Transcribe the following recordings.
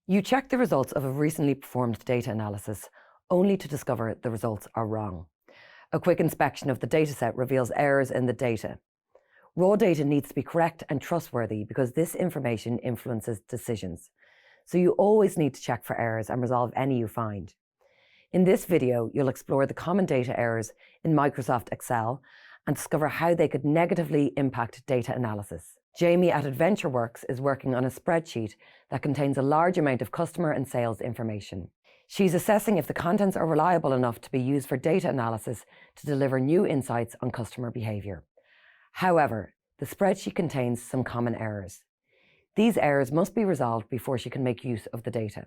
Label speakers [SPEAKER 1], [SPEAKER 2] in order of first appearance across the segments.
[SPEAKER 1] You check the results of a recently performed data analysis only to discover the results are wrong. A quick inspection of the dataset reveals errors in the data. Raw data needs to be correct and trustworthy because this information influences decisions. So you always need to check for errors and resolve any you find. In this video, you'll explore the common data errors in Microsoft Excel and discover how they could negatively impact data analysis. Jamie at AdventureWorks is working on a spreadsheet that contains a large amount of customer and sales information. She's assessing if the contents are reliable enough to be used for data analysis to deliver new insights on customer behavior. However, the spreadsheet contains some common errors. These errors must be resolved before she can make use of the data.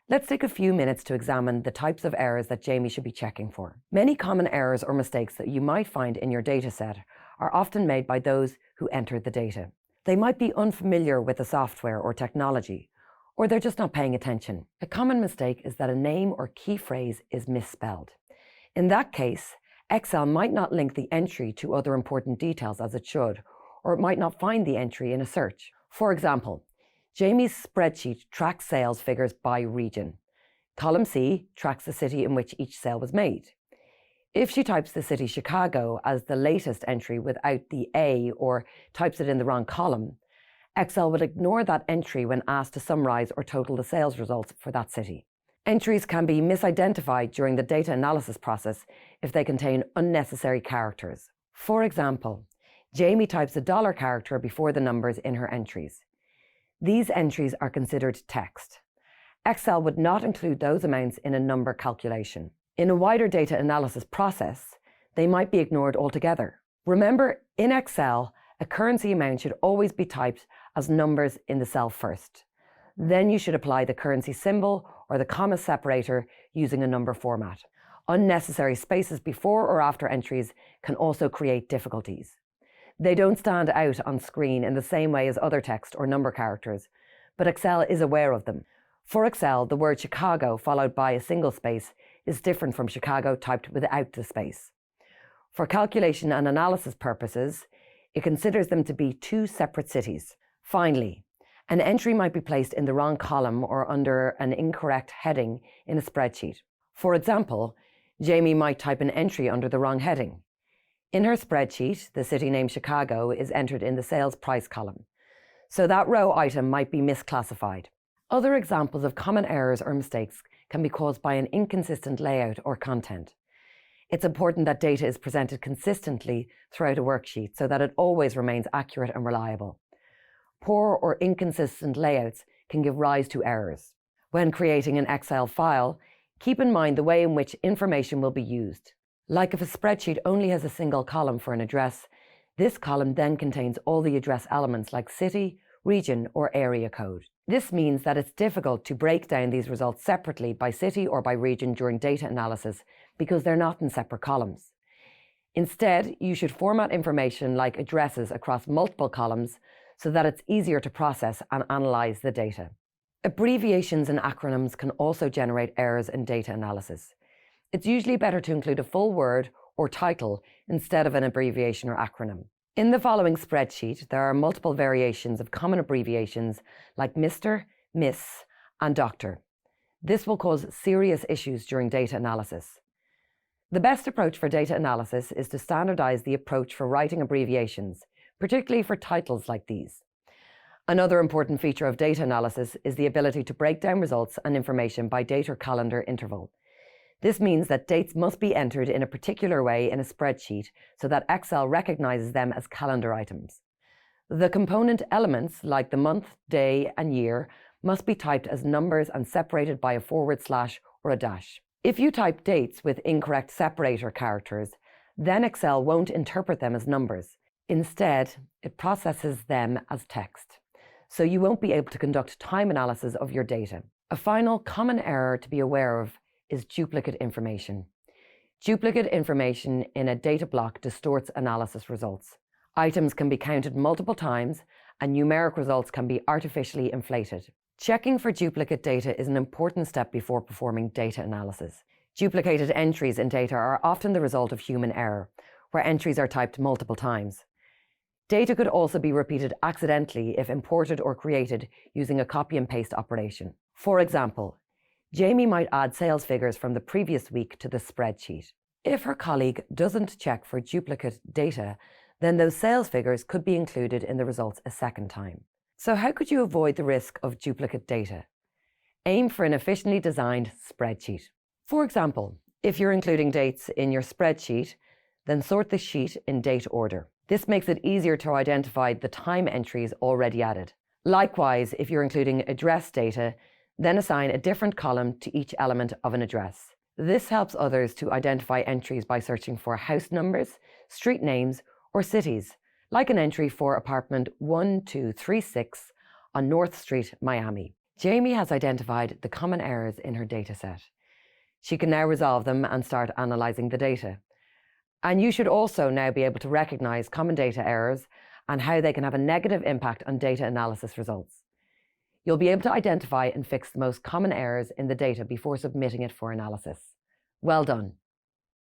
[SPEAKER 1] Let's take a few minutes to examine the types of errors that Jamie should be checking for. Many common errors or mistakes that you might find in your dataset are often made by those who enter the data. They might be unfamiliar with the software or technology, or they're just not paying attention. A common mistake is that a name or key phrase is misspelled. In that case, Excel might not link the entry to other important details as it should, or it might not find the entry in a search. For example, Jamie's spreadsheet tracks sales figures by region. Column C tracks the city in which each sale was made. If she types the city Chicago as the latest entry without the A or types it in the wrong column, Excel will ignore that entry when asked to summarize or total the sales results for that city. Entries can be misidentified during the data analysis process if they contain unnecessary characters. For example, Jamie types a dollar character before the numbers in her entries. These entries are considered text. Excel would not include those amounts in a number calculation. In a wider data analysis process, they might be ignored altogether. Remember, in Excel, a currency amount should always be typed as numbers in the cell first. Then you should apply the currency symbol or the comma separator using a number format. Unnecessary spaces before or after entries can also create difficulties. They don't stand out on screen in the same way as other text or number characters, but Excel is aware of them. For Excel, the word Chicago followed by a single space is different from Chicago typed without the space. For calculation and analysis purposes, it considers them to be two separate cities. Finally, an entry might be placed in the wrong column or under an incorrect heading in a spreadsheet. For example, Jamie might type an entry under the wrong heading. In her spreadsheet, the city name Chicago is entered in the sales price column, so that row item might be misclassified. Other examples of common errors or mistakes can be caused by an inconsistent layout or content. It's important that data is presented consistently throughout a worksheet so that it always remains accurate and reliable. Poor or inconsistent layouts can give rise to errors. When creating an Excel file, keep in mind the way in which information will be used. Like if a spreadsheet only has a single column for an address, this column then contains all the address elements like city, region, or area code. This means that it's difficult to break down these results separately by city or by region during data analysis because they're not in separate columns. Instead, you should format information like addresses across multiple columns so that it's easier to process and analyze the data. Abbreviations and acronyms can also generate errors in data analysis. It's usually better to include a full word or title instead of an abbreviation or acronym. In the following spreadsheet, there are multiple variations of common abbreviations like Mr., Miss, and Doctor. This will cause serious issues during data analysis. The best approach for data analysis is to standardize the approach for writing abbreviations, particularly for titles like these. Another important feature of data analysis is the ability to break down results and information by date or calendar interval. This means that dates must be entered in a particular way in a spreadsheet so that Excel recognizes them as calendar items. The component elements, like the month, day, and year, must be typed as numbers and separated by a / or a dash. If you type dates with incorrect separator characters, then Excel won't interpret them as numbers. Instead, it processes them as text, so you won't be able to conduct time analysis of your data. A final common error to be aware of is duplicate information. Duplicate information in a data block distorts analysis results. Items can be counted multiple times and numeric results can be artificially inflated. Checking for duplicate data is an important step before performing data analysis. Duplicated entries in data are often the result of human error, where entries are typed multiple times. Data could also be repeated accidentally if imported or created using a copy and paste operation. For example, Jamie might add sales figures from the previous week to the spreadsheet. If her colleague doesn't check for duplicate data, then those sales figures could be included in the results a second time. So how could you avoid the risk of duplicate data? Aim for an efficiently designed spreadsheet. For example, if you're including dates in your spreadsheet, then sort the sheet in date order. This makes it easier to identify the time entries already added. Likewise, if you're including address data, then assign a different column to each element of an address. This helps others to identify entries by searching for house numbers, street names, or cities, like an entry for apartment 1236 on North Street, Miami. Jamie has identified the common errors in her dataset. She can now resolve them and start analysing the data. And you should also now be able to recognise common data errors and how they can have a negative impact on data analysis results. You'll be able to identify and fix the most common errors in the data before submitting it for analysis. Well done.